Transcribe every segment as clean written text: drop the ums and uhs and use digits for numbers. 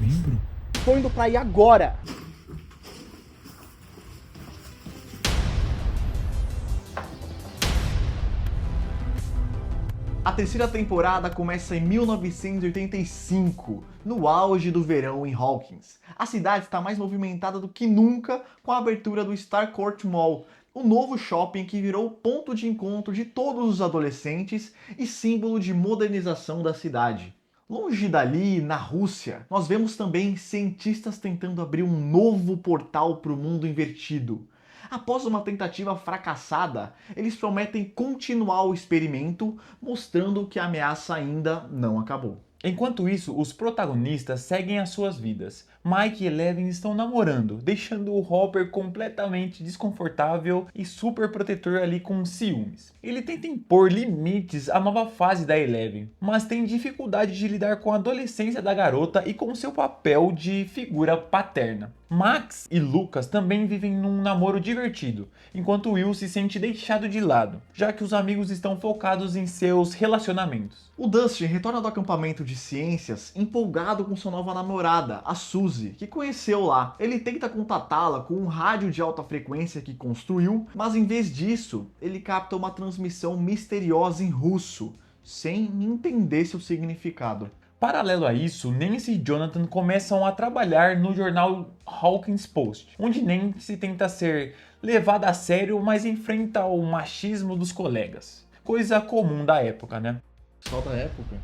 novembro? Tô indo pra aí agora. A terceira temporada começa em 1985, no auge do verão em Hawkins. A cidade está mais movimentada do que nunca com a abertura do Starcourt Mall, o novo shopping que virou ponto de encontro de todos os adolescentes e símbolo de modernização da cidade. Longe dali, na Rússia, nós vemos também cientistas tentando abrir um novo portal para o mundo invertido. Após uma tentativa fracassada, eles prometem continuar o experimento, mostrando que a ameaça ainda não acabou. Enquanto isso, os protagonistas seguem as suas vidas. Mike e Eleven estão namorando, deixando o Hopper completamente desconfortável e super protetor ali com ciúmes. Ele tenta impor limites à nova fase da Eleven, mas tem dificuldade de lidar com a adolescência da garota e com seu papel de figura paterna. Max e Lucas também vivem num namoro divertido, enquanto Will se sente deixado de lado, já que os amigos estão focados em seus relacionamentos. O Dustin retorna do acampamento de ciências empolgado com sua nova namorada, a Suzy, que conheceu lá. Ele tenta contatá-la com um rádio de alta frequência que construiu, mas em vez disso, ele capta uma transmissão misteriosa em russo, sem entender seu significado. Paralelo a isso, Nancy e Jonathan começam a trabalhar no jornal Hawkins Post, onde Nancy tenta ser levada a sério, mas enfrenta o machismo dos colegas. Coisa comum da época, né? Só da época.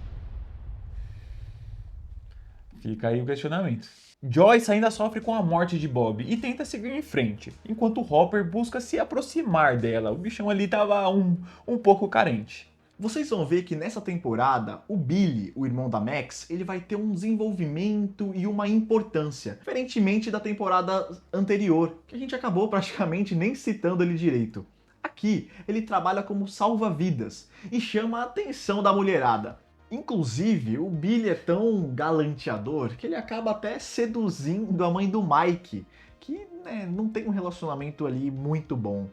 Fica aí o questionamento. Joyce ainda sofre com a morte de Bob e tenta seguir em frente, enquanto Hopper busca se aproximar dela. O bichão ali tava um pouco carente. Vocês vão ver que nessa temporada, o Billy, o irmão da Max, ele vai ter um desenvolvimento e uma importância, diferentemente da temporada anterior, que a gente acabou praticamente nem citando ele direito. Aqui, ele trabalha como salva-vidas e chama a atenção da mulherada. Inclusive, o Billy é tão galanteador que ele acaba até seduzindo a mãe do Mike, que não tem um relacionamento ali muito bom.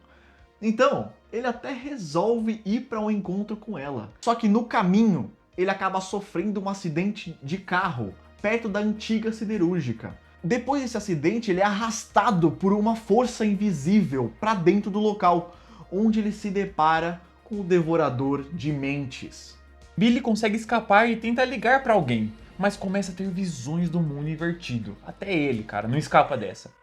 Então, ele até resolve ir para um encontro com ela. Só que no caminho, ele acaba sofrendo um acidente de carro perto da antiga siderúrgica. Depois desse acidente, ele é arrastado por uma força invisível para dentro do local, onde ele se depara com o devorador de mentes. Billy consegue escapar e tenta ligar para alguém, mas começa a ter visões do mundo invertido. Até ele, cara, não escapa dessa.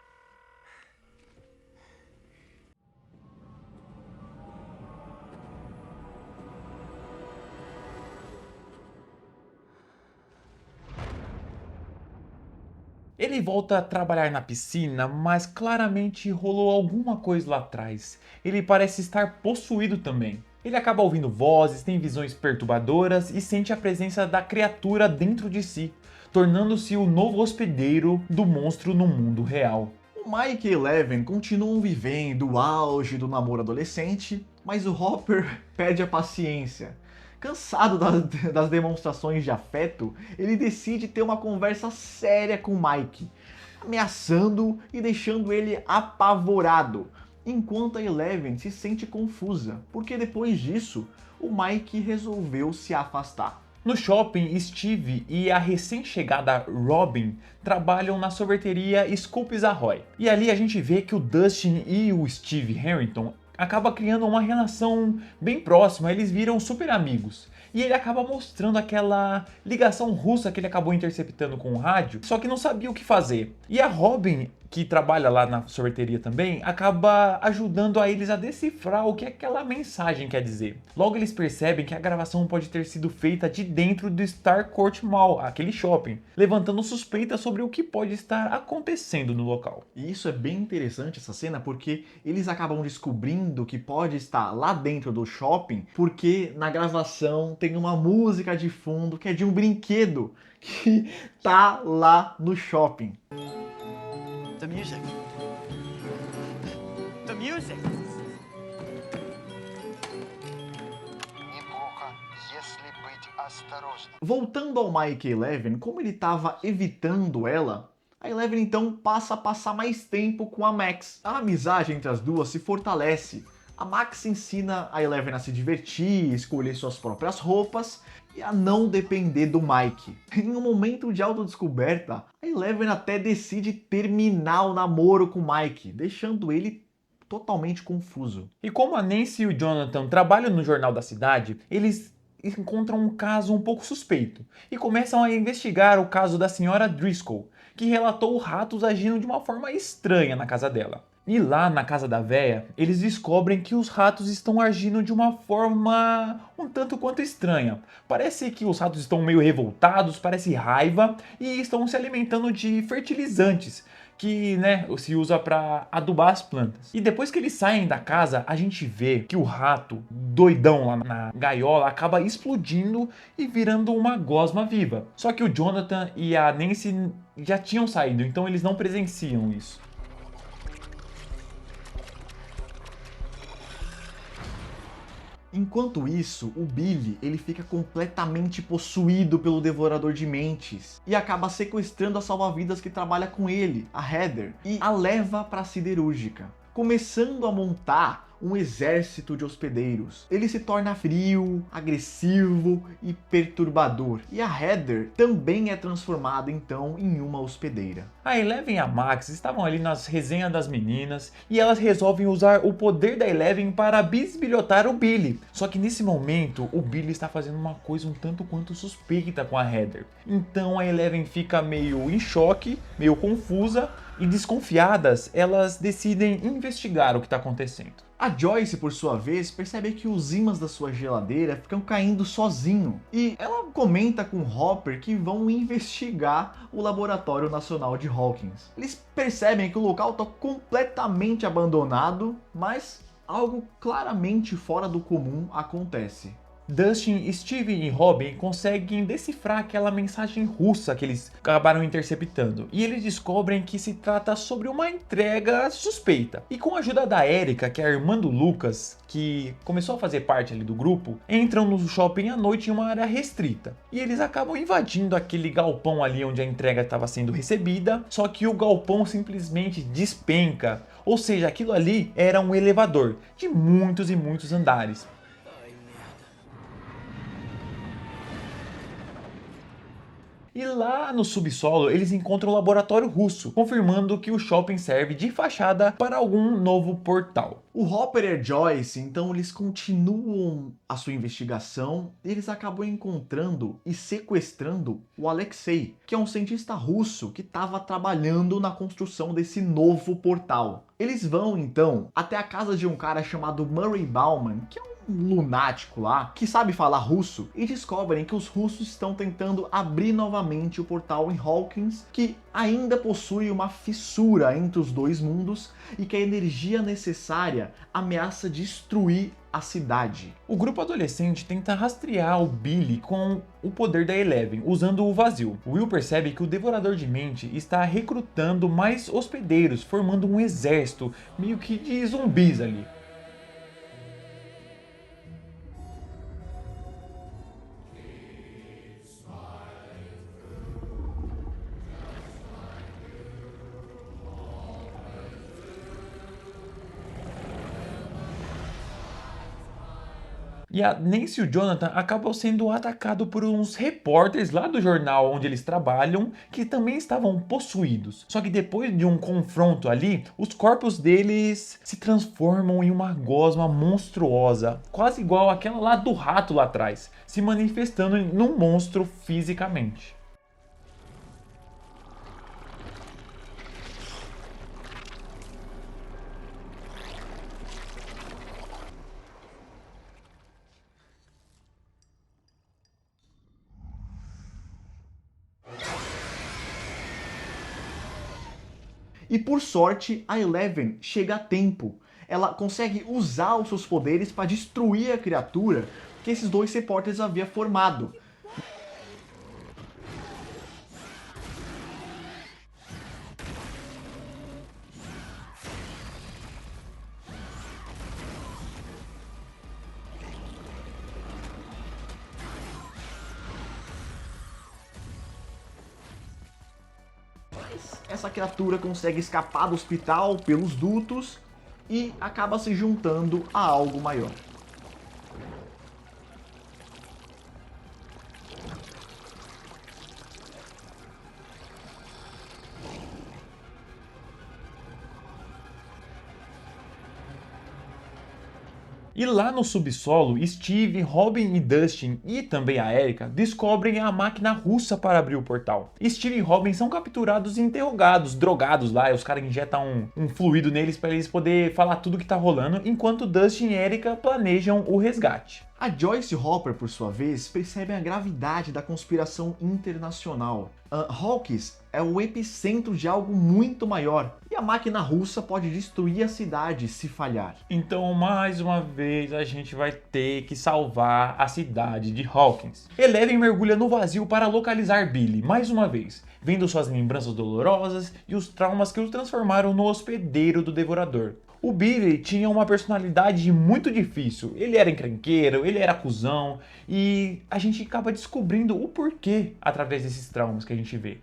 Ele volta a trabalhar na piscina, mas claramente rolou alguma coisa lá atrás. Ele parece estar possuído também. Ele acaba ouvindo vozes, tem visões perturbadoras e sente a presença da criatura dentro de si, tornando-se o novo hospedeiro do monstro no mundo real. O Mike e Eleven continuam vivendo o auge do namoro adolescente, mas o Hopper perde a paciência. Cansado das demonstrações de afeto, ele decide ter uma conversa séria com Mike, ameaçando e deixando ele apavorado, enquanto a Eleven se sente confusa, porque depois disso, o Mike resolveu se afastar. No shopping, Steve e a recém-chegada Robin trabalham na sorveteria Scoops Ahoy. E ali a gente vê que o Dustin e o Steve Harrington acaba criando uma relação bem próxima, eles viram super amigos. E ele acaba mostrando aquela ligação russa que ele acabou interceptando com o rádio, só que não sabia o que fazer. E a Robin, que trabalha lá na sorveteria também, acaba ajudando a eles a decifrar o que aquela mensagem quer dizer. Logo eles percebem que a gravação pode ter sido feita de dentro do Starcourt Mall, aquele shopping, levantando suspeitas sobre o que pode estar acontecendo no local. E isso é bem interessante, essa cena, porque eles acabam descobrindo que pode estar lá dentro do shopping, porque na gravação tem uma música de fundo que é de um brinquedo que tá lá no shopping. The music. The music. Неплохо, если быть осторожным. Voltando ao Mike e Eleven, como ele estava evitando ela, a Eleven então passa a passar mais tempo com a Max. A amizade entre as duas se fortalece, A Max ensina a Eleven a se divertir, escolher suas próprias roupas e a não depender do Mike. Em um momento de autodescoberta, a Eleven até decide terminar o namoro com o Mike, deixando ele totalmente confuso. E como a Nancy e o Jonathan trabalham no jornal da cidade, eles encontram um caso um pouco suspeito e começam a investigar o caso da senhora Driscoll, que relatou ratos agindo de uma forma estranha na casa dela. E lá na casa da véia, eles descobrem que os ratos estão agindo de uma forma um tanto quanto estranha. Parece que os ratos estão meio revoltados, parece raiva e estão se alimentando de fertilizantes que, se usa para adubar as plantas. E depois que eles saem da casa, a gente vê que o rato doidão lá na gaiola acaba explodindo e virando uma gosma viva. Só que o Jonathan e a Nancy já tinham saído, então eles não presenciam isso. Enquanto isso, o Billy ele fica completamente possuído pelo Devorador de Mentes e acaba sequestrando a salva-vidas que trabalha com ele, a Heather, e a leva para a siderúrgica, começando a montar um exército de hospedeiros. Ele se torna frio, agressivo e perturbador. E a Heather também é transformada então em uma hospedeira. A Eleven e a Max estavam ali nas resenhas das meninas e elas resolvem usar o poder da Eleven para bisbilhotar o Billy. Só que nesse momento o Billy está fazendo uma coisa um tanto quanto suspeita com a Heather. Então a Eleven fica meio em choque, meio confusa e desconfiadas, elas decidem investigar o que está acontecendo. A Joyce, por sua vez, percebe que os ímãs da sua geladeira ficam caindo sozinho. E ela comenta com Hopper que vão investigar o Laboratório Nacional de Hawkins. Eles percebem que o local está completamente abandonado, mas algo claramente fora do comum acontece. Dustin, Steve e Robin conseguem decifrar aquela mensagem russa que eles acabaram interceptando. E eles descobrem que se trata sobre uma entrega suspeita. E com a ajuda da Erika, que é a irmã do Lucas, que começou a fazer parte ali do grupo, entram no shopping à noite em uma área restrita. E eles acabam invadindo aquele galpão ali onde a entrega estava sendo recebida, só que o galpão simplesmente despenca. Ou seja, aquilo ali era um elevador de muitos e muitos andares. E lá no subsolo eles encontram um laboratório russo, confirmando que o shopping serve de fachada para algum novo portal. O Hopper e a Joyce, então, eles continuam a sua investigação e eles acabam encontrando e sequestrando o Alexei, que é um cientista russo que estava trabalhando na construção desse novo portal. Eles vão, então, até a casa de um cara chamado Murray Bauman, que é um lunático lá, que sabe falar russo, e descobrem que os russos estão tentando abrir novamente o portal em Hawkins, que ainda possui uma fissura entre os dois mundos e que a energia necessária ameaça destruir a cidade. O grupo adolescente tenta rastrear o Billy com o poder da Eleven, usando o vazio. Will percebe que o Devorador de Mente está recrutando mais hospedeiros, formando um exército meio que de zumbis ali. E a Nancy e o Jonathan acabam sendo atacados por uns repórteres lá do jornal onde eles trabalham, que também estavam possuídos. Só que depois de um confronto ali, os corpos deles se transformam em uma gosma monstruosa, quase igual àquela lá do rato lá atrás, se manifestando num monstro fisicamente. E por sorte, a Eleven chega a tempo. Ela consegue usar os seus poderes para destruir a criatura que esses dois repórteres haviam formado. Essa criatura consegue escapar do hospital pelos dutos e acaba se juntando a algo maior. E lá no subsolo, Steve, Robin e Dustin e também a Erica descobrem a máquina russa para abrir o portal. Steve e Robin são capturados e interrogados, drogados lá, e os caras injetam um fluido neles para eles poderem falar tudo que tá rolando, enquanto Dustin e Erica planejam o resgate. A Joyce Hopper, por sua vez, percebe a gravidade da conspiração internacional. Hawkins é o epicentro de algo muito maior, e a máquina russa pode destruir a cidade se falhar. Então, mais uma vez, a gente vai ter que salvar a cidade de Hawkins. Eleven mergulha no vazio para localizar Billy, mais uma vez, vendo suas lembranças dolorosas e os traumas que o transformaram no hospedeiro do Devorador. O Billy tinha uma personalidade muito difícil, ele era encrenqueiro, ele era cuzão, e a gente acaba descobrindo o porquê através desses traumas que a gente vê.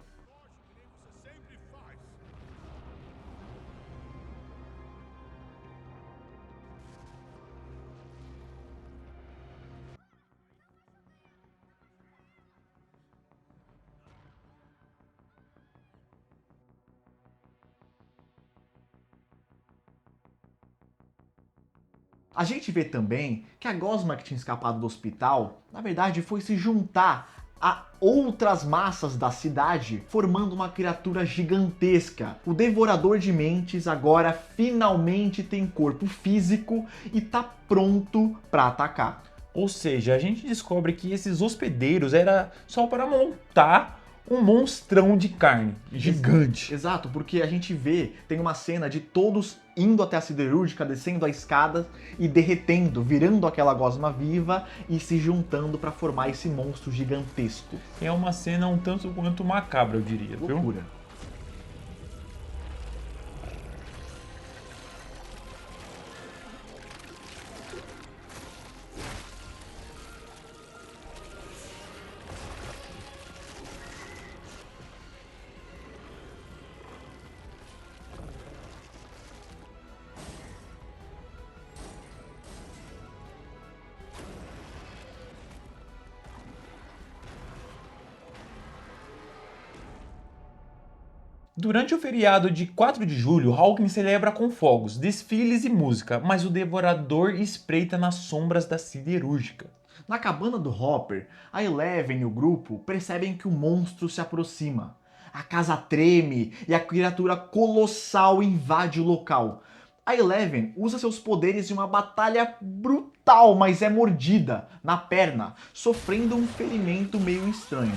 A gente vê também que a gosma que tinha escapado do hospital, na verdade, foi se juntar a outras massas da cidade, formando uma criatura gigantesca. O Devorador de Mentes agora finalmente tem corpo físico e tá pronto para atacar. Ou seja, a gente descobre que esses hospedeiros era só para montar um monstrão de carne gigante. Exato, porque a gente vê, tem uma cena de todos indo até a siderúrgica, descendo a escada e derretendo, virando aquela gosma viva e se juntando para formar esse monstro gigantesco. É uma cena um tanto quanto macabra, eu diria, viu? Loucura. Durante o feriado de 4 de julho, Hawkins celebra com fogos, desfiles e música, mas o Devorador espreita nas sombras da siderúrgica. Na cabana do Hopper, a Eleven e o grupo percebem que o monstro se aproxima. A casa treme e a criatura colossal invade o local. A Eleven usa seus poderes em uma batalha brutal, mas é mordida na perna, sofrendo um ferimento meio estranho.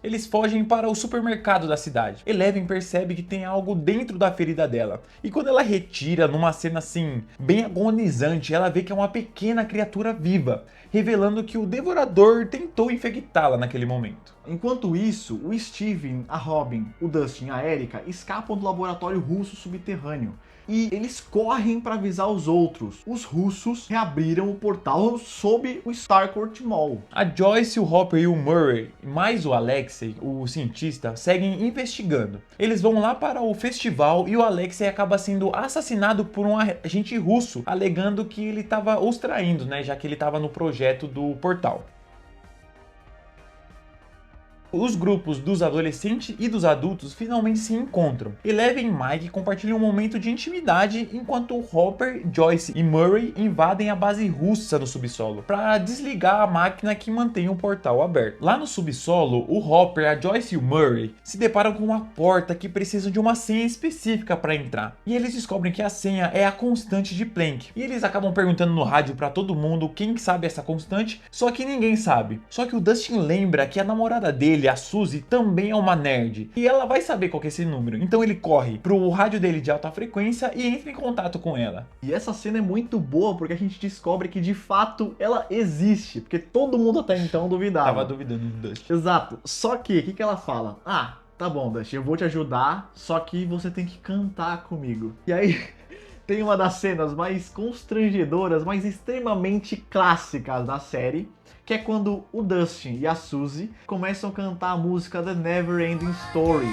Eles fogem para o supermercado da cidade. Eleven percebe que tem algo dentro da ferida dela. E quando ela retira, numa cena assim, bem agonizante, ela vê que é uma pequena criatura viva, revelando que o Devorador tentou infectá-la naquele momento. Enquanto isso, o Steven, a Robin, o Dustin e a Erica escapam do laboratório russo subterrâneo. E eles correm para avisar os outros. Os russos reabriram o portal sob o Starcourt Mall. A Joyce, o Hopper e o Murray, mais o Alexei, o cientista, seguem investigando. Eles vão lá para o festival e o Alexei acaba sendo assassinado por um agente russo, alegando que ele estava os traindo, né, já que ele estava no projeto do portal. Os grupos dos adolescentes e dos adultos finalmente se encontram. Eleven e Mike compartilham um momento de intimidade enquanto Hopper, Joyce e Murray invadem a base russa no subsolo para desligar a máquina que mantém o portal aberto. Lá no subsolo, o Hopper, a Joyce e o Murray se deparam com uma porta que precisa de uma senha específica para entrar. E eles descobrem que a senha é a constante de Planck. E eles acabam perguntando no rádio para todo mundo quem sabe essa constante, só que ninguém sabe. Só que o Dustin lembra que a namorada dele dele, a Suzy, também é uma nerd. E ela vai saber qual que é esse número. Então ele corre pro rádio dele de alta frequência e entra em contato com ela. E essa cena é muito boa porque a gente descobre que de fato ela existe. Porque todo mundo até então duvidava. Tava duvidando do Dustin. Exato. Só que, o que ela fala? Ah, tá bom, Dustin, eu vou te ajudar, só que você tem que cantar comigo. E aí, tem uma das cenas mais constrangedoras, mas extremamente clássicas da série, que é quando o Dustin e a Suzy começam a cantar a música The Never Ending Story.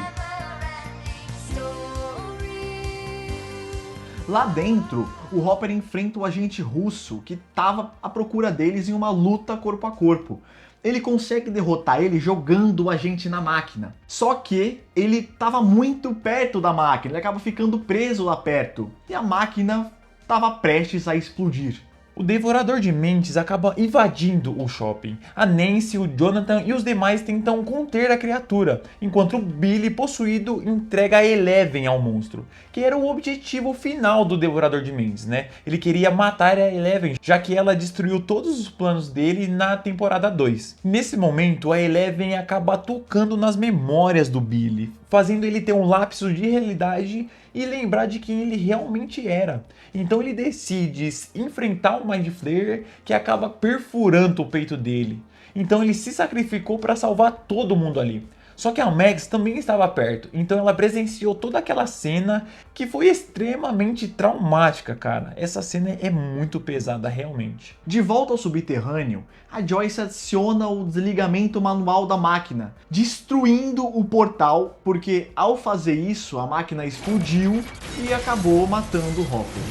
Lá dentro, o Hopper enfrenta o agente russo que estava à procura deles em uma luta corpo a corpo. Ele consegue derrotar ele jogando o agente na máquina. Só que ele estava muito perto da máquina, ele acaba ficando preso lá perto. E a máquina estava prestes a explodir. O Devorador de Mentes acaba invadindo o shopping. A Nancy, o Jonathan e os demais tentam conter a criatura, enquanto o Billy, possuído, entrega a Eleven ao monstro, que era o objetivo final do Devorador de Mentes, né? Ele queria matar a Eleven, já que ela destruiu todos os planos dele na temporada 2. Nesse momento, a Eleven acaba tocando nas memórias do Billy, fazendo ele ter um lapso de realidade e lembrar de quem ele realmente era. Então ele decide enfrentar o Mind Flayer, que acaba perfurando o peito dele. Então ele se sacrificou para salvar todo mundo ali. Só que a Max também estava perto, então ela presenciou toda aquela cena que foi extremamente traumática, cara. Essa cena é muito pesada, realmente. De volta ao subterrâneo, a Joyce adiciona o desligamento manual da máquina, destruindo o portal, porque ao fazer isso, a máquina explodiu e acabou matando o Hopper.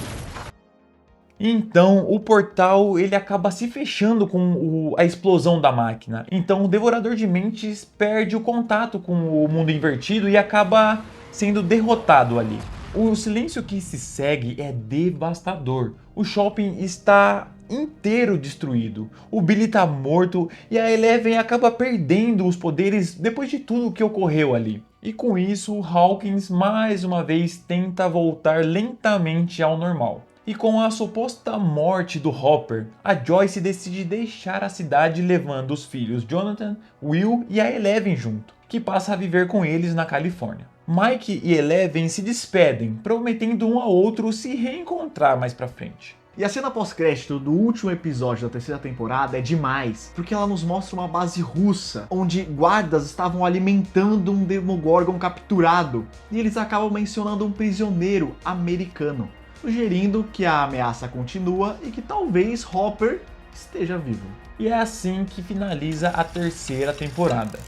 Então o portal ele acaba se fechando com a explosão da máquina. Então o Devorador de Mentes perde o contato com o mundo invertido e acaba sendo derrotado ali. O silêncio que se segue é devastador. O shopping está inteiro destruído. O Billy está morto e a Eleven acaba perdendo os poderes depois de tudo que ocorreu ali. E com isso, Hawkins mais uma vez tenta voltar lentamente ao normal. E com a suposta morte do Hopper, a Joyce decide deixar a cidade levando os filhos Jonathan, Will e a Eleven junto, que passa a viver com eles na Califórnia. Mike e Eleven se despedem, prometendo um ao outro se reencontrar mais pra frente. E a cena pós-crédito do último episódio da terceira temporada é demais, porque ela nos mostra uma base russa, onde guardas estavam alimentando um Demogorgon capturado, e eles acabam mencionando um prisioneiro americano, sugerindo que a ameaça continua e que talvez Hopper esteja vivo. E é assim que finaliza a terceira temporada.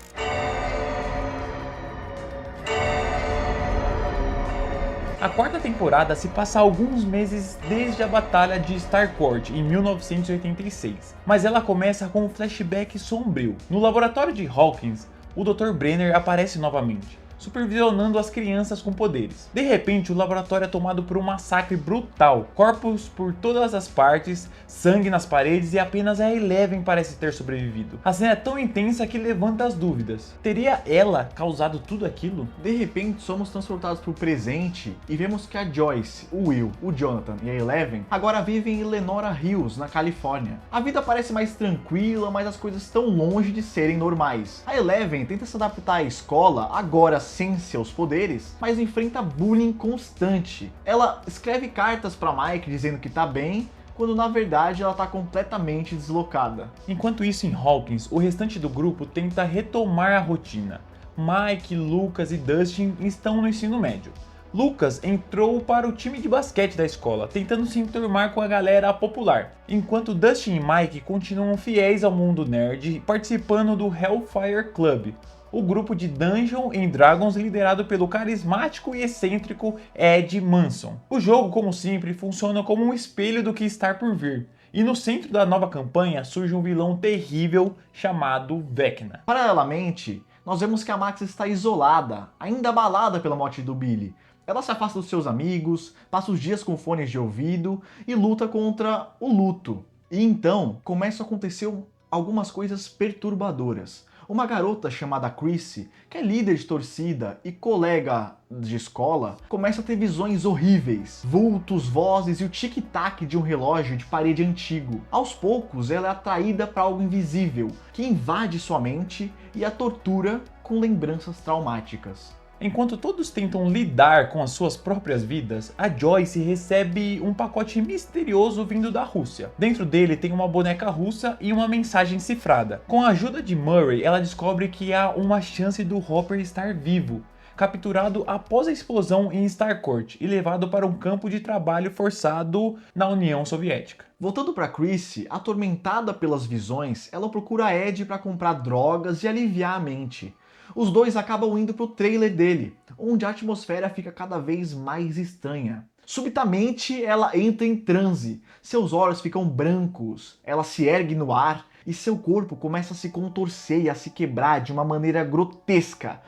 A quarta temporada se passa alguns meses desde a Batalha de Starcourt, em 1986, mas ela começa com um flashback sombrio. No laboratório de Hawkins, o Dr. Brenner aparece novamente, supervisionando as crianças com poderes. De repente, o laboratório é tomado por um massacre brutal, corpos por todas as partes, sangue nas paredes e apenas a Eleven parece ter sobrevivido. A cena é tão intensa que levanta as dúvidas. Teria ela causado tudo aquilo? De repente, somos transportados para o presente e vemos que a Joyce, o Will, o Jonathan e a Eleven agora vivem em Lenora Hills, na Califórnia. A vida parece mais tranquila, mas as coisas estão longe de serem normais. A Eleven tenta se adaptar à escola, agora sem seus poderes, mas enfrenta bullying constante. Ela escreve cartas para Mike dizendo que tá bem, quando na verdade ela tá completamente deslocada. Enquanto isso, em Hawkins, o restante do grupo tenta retomar a rotina. Mike, Lucas e Dustin estão no ensino médio. Lucas entrou para o time de basquete da escola, tentando se enturmar com a galera popular, enquanto Dustin e Mike continuam fiéis ao mundo nerd, participando do Hellfire Club, o grupo de Dungeons & Dragons liderado pelo carismático e excêntrico Ed Manson. O jogo, como sempre, funciona como um espelho do que está por vir, e no centro da nova campanha surge um vilão terrível chamado Vecna. Paralelamente, nós vemos que a Max está isolada, ainda abalada pela morte do Billy. Ela se afasta dos seus amigos, passa os dias com fones de ouvido e luta contra o luto. E então começam a acontecer algumas coisas perturbadoras. Uma garota chamada Chrissy, que é líder de torcida e colega de escola, começa a ter visões horríveis, vultos, vozes e o tic-tac de um relógio de parede antigo. Aos poucos, ela é atraída para algo invisível, que invade sua mente e a tortura com lembranças traumáticas. Enquanto todos tentam lidar com as suas próprias vidas, a Joyce recebe um pacote misterioso vindo da Rússia. Dentro dele tem uma boneca russa e uma mensagem cifrada. Com a ajuda de Murray, ela descobre que há uma chance do Hopper estar vivo, capturado após a explosão em Starcourt e levado para um campo de trabalho forçado na União Soviética. Voltando para Chrissy, atormentada pelas visões, ela procura Ed para comprar drogas e aliviar a mente. Os dois acabam indo pro trailer dele, onde a atmosfera fica cada vez mais estranha. Subitamente, ela entra em transe, seus olhos ficam brancos, ela se ergue no ar e seu corpo começa a se contorcer e a se quebrar de uma maneira grotesca.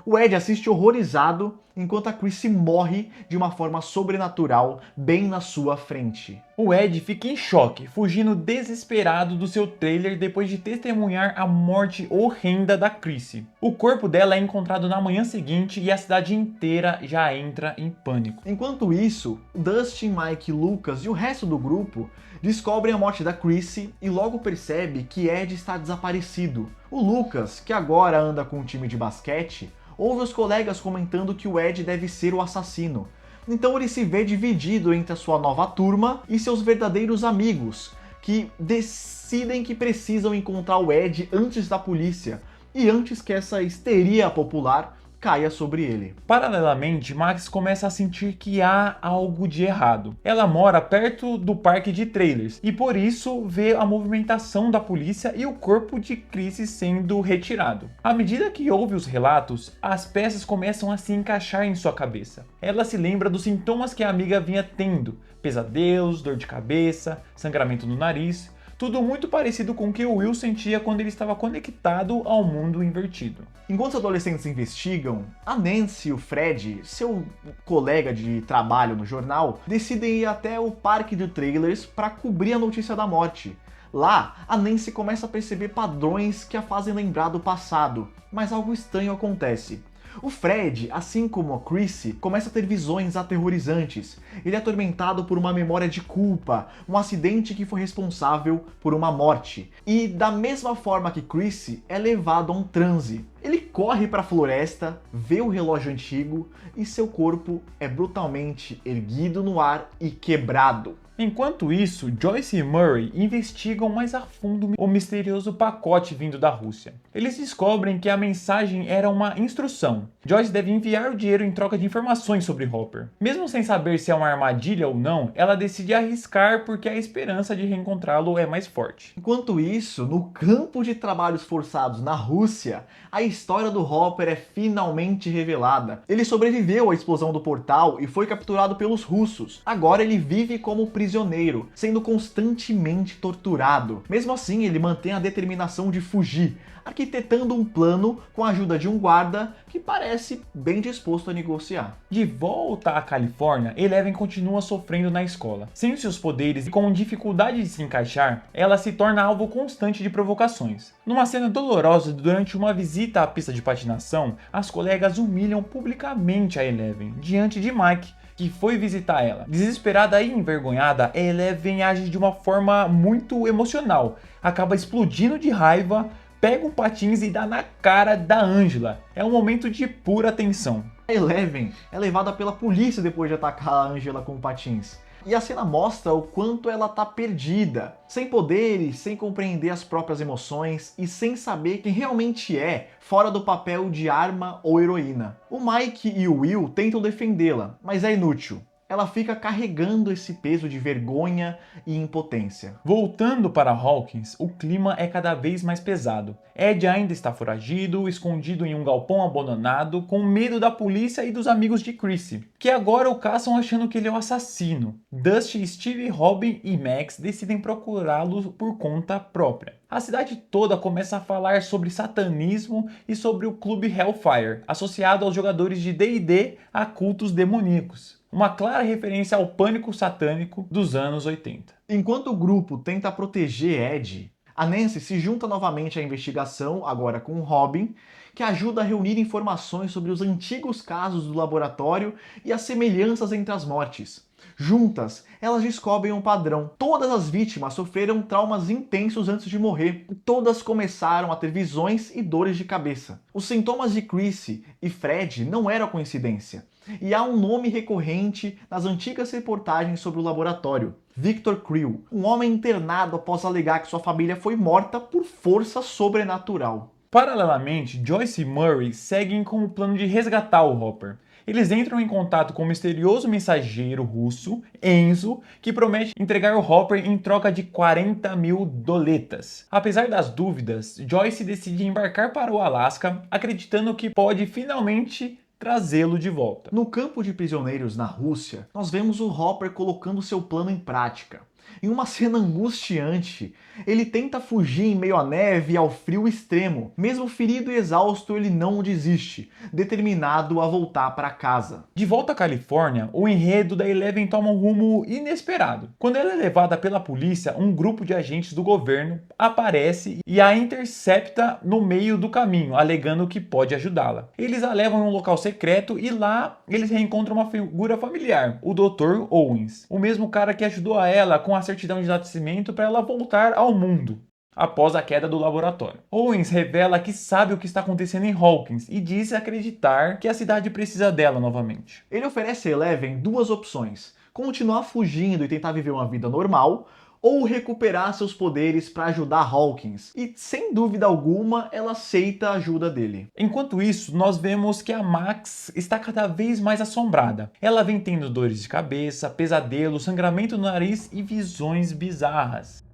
O Ed assiste horrorizado enquanto a Chrissy morre de uma forma sobrenatural bem na sua frente. O Ed fica em choque, fugindo desesperado do seu trailer depois de testemunhar a morte horrenda da Chrissy. O corpo dela é encontrado na manhã seguinte e a cidade inteira já entra em pânico. Enquanto isso, Dustin, Mike, Lucas e o resto do grupo descobrem a morte da Chrissy e logo percebe que Ed está desaparecido. O Lucas, que agora anda com um time de basquete, ouve os colegas comentando que o Ed deve ser o assassino. Então ele se vê dividido entre a sua nova turma e seus verdadeiros amigos, que decidem que precisam encontrar o Ed antes da polícia e antes que essa histeria popular caia sobre ele. Paralelamente, Max começa a sentir que há algo de errado. Ela mora perto do parque de trailers e por isso vê a movimentação da polícia e o corpo de Chrissy sendo retirado. À medida que ouve os relatos, as peças começam a se encaixar em sua cabeça. Ela se lembra dos sintomas que a amiga vinha tendo: pesadelos, dor de cabeça, sangramento no nariz. Tudo muito parecido com o que o Will sentia quando ele estava conectado ao mundo invertido. Enquanto os adolescentes investigam, a Nancy e o Fred, seu colega de trabalho no jornal, decidem ir até o parque de trailers para cobrir a notícia da morte. Lá, a Nancy começa a perceber padrões que a fazem lembrar do passado, mas algo estranho acontece. O Fred, assim como a Chrissy, começa a ter visões aterrorizantes. Ele é atormentado por uma memória de culpa, um acidente que foi responsável por uma morte. E da mesma forma que Chrissy, é levado a um transe. Ele corre para a floresta, vê o relógio antigo e seu corpo é brutalmente erguido no ar e quebrado. Enquanto isso, Joyce e Murray investigam mais a fundo o misterioso pacote vindo da Rússia. Eles descobrem que a mensagem era uma instrução. Joyce deve enviar o dinheiro em troca de informações sobre Hopper. Mesmo sem saber se é uma armadilha ou não, ela decide arriscar porque a esperança de reencontrá-lo é mais forte. Enquanto isso, no campo de trabalhos forçados na Rússia, a história do Hopper é finalmente revelada. Ele sobreviveu à explosão do portal e foi capturado pelos russos. Agora ele vive como prisioneiro, sendo constantemente torturado. Mesmo assim, ele mantém a determinação de fugir, arquitetando um plano com a ajuda de um guarda que parece bem disposto a negociar. De volta à Califórnia, Eleven continua sofrendo na escola. Sem seus poderes e com dificuldade de se encaixar, ela se torna alvo constante de provocações. Numa cena dolorosa durante uma visita à pista de patinação, as colegas humilham publicamente a Eleven diante de Mike, que foi visitar ela. Desesperada e envergonhada, Eleven age de uma forma muito emocional, acaba explodindo de raiva, pega um patins e dá na cara da Angela. É um momento de pura tensão. A Eleven é levada pela polícia depois de atacar a Angela com patins. E a cena mostra o quanto ela tá perdida, sem poderes, sem compreender as próprias emoções e sem saber quem realmente é, fora do papel de arma ou heroína. O Mike e o Will tentam defendê-la, mas é inútil. Ela fica carregando esse peso de vergonha e impotência. Voltando para Hawkins, o clima é cada vez mais pesado. Ed ainda está foragido, escondido em um galpão abandonado, com medo da polícia e dos amigos de Chrissy, que agora o caçam achando que ele é o assassino. Dusty, Steve, Robin e Max decidem procurá-lo por conta própria. A cidade toda começa a falar sobre satanismo e sobre o clube Hellfire, associado aos jogadores de D&D a cultos demoníacos. Uma clara referência ao pânico satânico dos anos 80. Enquanto o grupo tenta proteger Ed, A Nancy se junta novamente à investigação, agora com o Robin, que ajuda a reunir informações sobre os antigos casos do laboratório e as semelhanças entre as mortes. Juntas, elas descobrem um padrão. Todas as vítimas sofreram traumas intensos antes de morrer. Todas começaram a ter visões e dores de cabeça. Os sintomas de Chrissy e Fred não eram coincidência. E há um nome recorrente nas antigas reportagens sobre o laboratório: Victor Creel, um homem internado após alegar que sua família foi morta por força sobrenatural. Paralelamente, Joyce e Murray seguem com o plano de resgatar o Hopper. Eles entram em contato com o misterioso mensageiro russo, Enzo, que promete entregar o Hopper em troca de 40 mil doletas. Apesar das dúvidas, Joyce decide embarcar para o Alasca, acreditando que pode finalmente trazê-lo de volta. No campo de prisioneiros na Rússia, nós vemos o Hopper colocando seu plano em prática. Em uma cena angustiante, ele tenta fugir em meio à neve e ao frio extremo. Mesmo ferido e exausto, ele não desiste, determinado a voltar para casa. De volta à Califórnia, o enredo da Eleven toma um rumo inesperado. Quando ela é levada pela polícia, um grupo de agentes do governo aparece e a intercepta no meio do caminho, alegando que pode ajudá-la. Eles a levam em um local secreto e lá eles reencontram uma figura familiar, o Dr. Owens, o mesmo cara que ajudou a ela com a certidão de nascimento para ela voltar ao mundo após a queda do laboratório. Owens revela que sabe o que está acontecendo em Hawkins e diz acreditar que a cidade precisa dela novamente. Ele oferece a Eleven duas opções: continuar fugindo e tentar viver uma vida normal, ou recuperar seus poderes para ajudar Hawkins. E, sem dúvida alguma, ela aceita a ajuda dele. Enquanto isso, nós vemos que a Max está cada vez mais assombrada. Ela vem tendo dores de cabeça, pesadelos, sangramento no nariz e visões bizarras.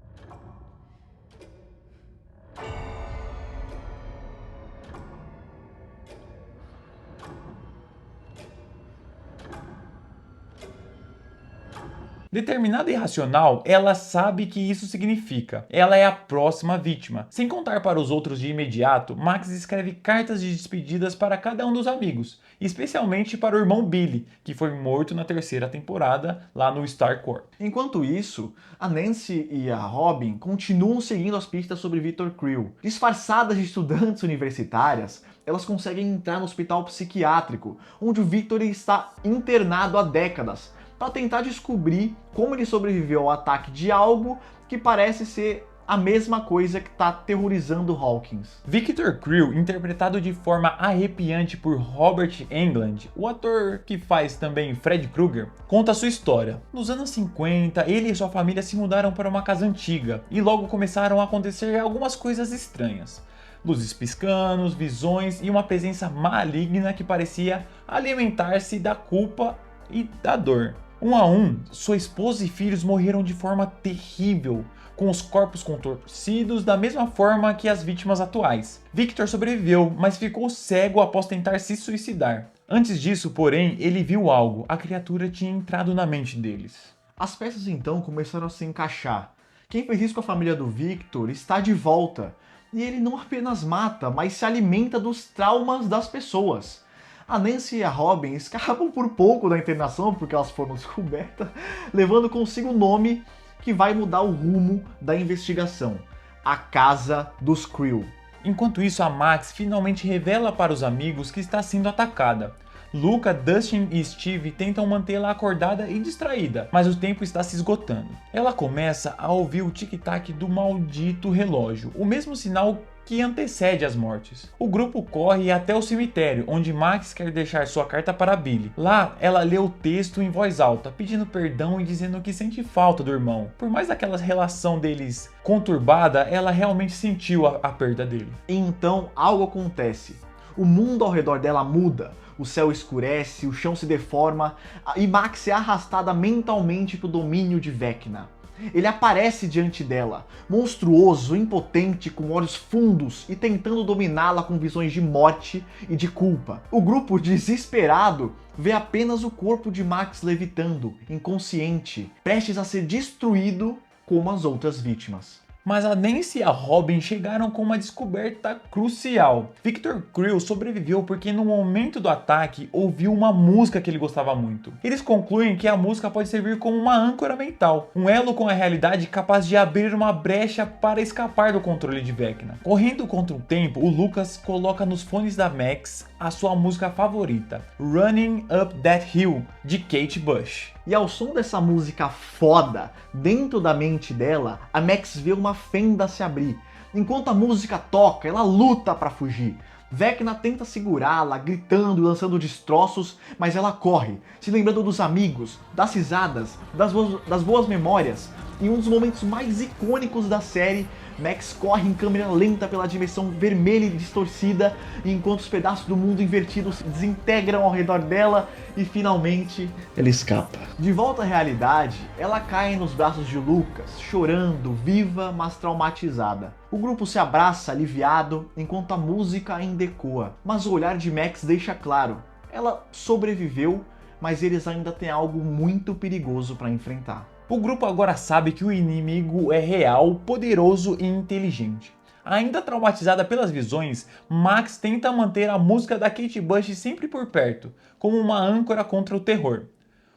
Determinada e racional, ela sabe que isso significa. Ela é a próxima vítima. Sem contar para os outros de imediato, Max escreve cartas de despedidas para cada um dos amigos, especialmente para o irmão Billy, que foi morto na terceira temporada lá no Starcorp. Enquanto isso, a Nancy e a Robin continuam seguindo as pistas sobre Victor Creel. Disfarçadas de estudantes universitárias, elas conseguem entrar no hospital psiquiátrico, onde o Victor está internado há décadas, para tentar descobrir como ele sobreviveu ao ataque de algo que parece ser a mesma coisa que está aterrorizando Hawkins. Victor Creel, interpretado de forma arrepiante por Robert Englund, o ator que faz também Fred Krueger, conta sua história. Nos anos 50, ele e sua família se mudaram para uma casa antiga e logo começaram a acontecer algumas coisas estranhas. Luzes piscando, visões e uma presença maligna que parecia alimentar-se da culpa e da dor. Um a um, sua esposa e filhos morreram de forma terrível, com os corpos contorcidos da mesma forma que as vítimas atuais. Victor sobreviveu, mas ficou cego após tentar se suicidar. Antes disso, porém, ele viu algo. A criatura tinha entrado na mente deles. As peças então começaram a se encaixar. Quem fez isso com a família do Victor está de volta. E ele não apenas mata, mas se alimenta dos traumas das pessoas. A Nancy e a Robin escapam por pouco da internação, porque elas foram descobertas, levando consigo o nome que vai mudar o rumo da investigação: a Casa dos Creel. Enquanto isso, a Max finalmente revela para os amigos que está sendo atacada. Luca, Dustin e Steve tentam mantê-la acordada e distraída, mas o tempo está se esgotando. Ela começa a ouvir o tic-tac do maldito relógio, o mesmo sinal que antecede as mortes. O grupo corre até o cemitério, onde Max quer deixar sua carta para Billy. Lá, ela lê o texto em voz alta, pedindo perdão e dizendo que sente falta do irmão. Por mais daquela relação deles conturbada, ela realmente sentiu a perda dele. Então, algo acontece. O mundo ao redor dela muda. O céu escurece, o chão se deforma e Max é arrastada mentalmente para o domínio de Vecna. Ele aparece diante dela, monstruoso, impotente, com olhos fundos e tentando dominá-la com visões de morte e de culpa. O grupo, desesperado, vê apenas o corpo de Max levitando, inconsciente, prestes a ser destruído como as outras vítimas. Mas a Nancy e a Robin chegaram com uma descoberta crucial. Victor Creel sobreviveu porque no momento do ataque ouviu uma música que ele gostava muito. Eles concluem que a música pode servir como uma âncora mental, um elo com a realidade capaz de abrir uma brecha para escapar do controle de Vecna. Correndo contra o tempo, o Lucas coloca nos fones da Max a sua música favorita, Running Up That Hill, de Kate Bush. E ao som dessa música foda, dentro da mente dela, a Max vê uma fenda se abrir. Enquanto a música toca, ela luta para fugir. Vecna tenta segurá-la, gritando e lançando destroços, mas ela corre, se lembrando dos amigos, das risadas, das boas memórias. Em um dos momentos mais icônicos da série, Max corre em câmera lenta pela dimensão vermelha e distorcida, enquanto os pedaços do mundo invertido se desintegram ao redor dela e finalmente ela escapa. De volta à realidade, ela cai nos braços de Lucas, chorando, viva, mas traumatizada. O grupo se abraça aliviado enquanto a música ainda ecoa, mas o olhar de Max deixa claro, ela sobreviveu, mas eles ainda têm algo muito perigoso para enfrentar. O grupo agora sabe que o inimigo é real, poderoso e inteligente. Ainda traumatizada pelas visões, Max tenta manter a música da Kate Bush sempre por perto, como uma âncora contra o terror.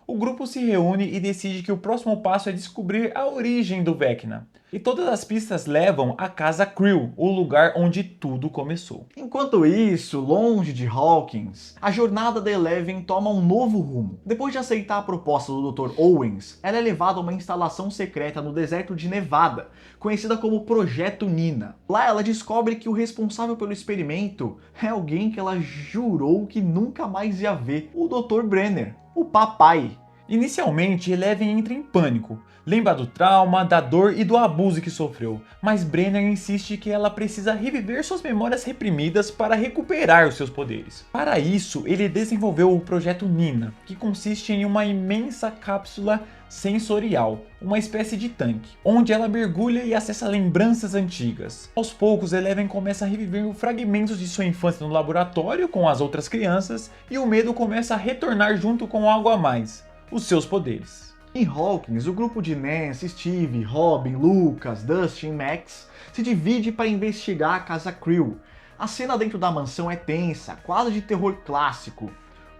O grupo se reúne e decide que o próximo passo é descobrir a origem do Vecna. E todas as pistas levam à Casa Creel, o lugar onde tudo começou. Enquanto isso, longe de Hawkins, a jornada da Eleven toma um novo rumo. Depois de aceitar a proposta do Dr. Owens, ela é levada a uma instalação secreta no deserto de Nevada, conhecida como Projeto Nina. Lá ela descobre que o responsável pelo experimento é alguém que ela jurou que nunca mais ia ver, o Dr. Brenner, o papai. Inicialmente, Eleven entra em pânico, lembra do trauma, da dor e do abuso que sofreu, mas Brenner insiste que ela precisa reviver suas memórias reprimidas para recuperar os seus poderes. Para isso, ele desenvolveu o Projeto Nina, que consiste em uma imensa cápsula sensorial, uma espécie de tanque, onde ela mergulha e acessa lembranças antigas. Aos poucos, Eleven começa a reviver fragmentos de sua infância no laboratório com as outras crianças e o medo começa a retornar junto com algo a mais, os seus poderes. Em Hawkins, o grupo de Nancy, Steve, Robin, Lucas, Dustin e Max se divide para investigar a Casa Creel. A cena dentro da mansão é tensa, quase de terror clássico.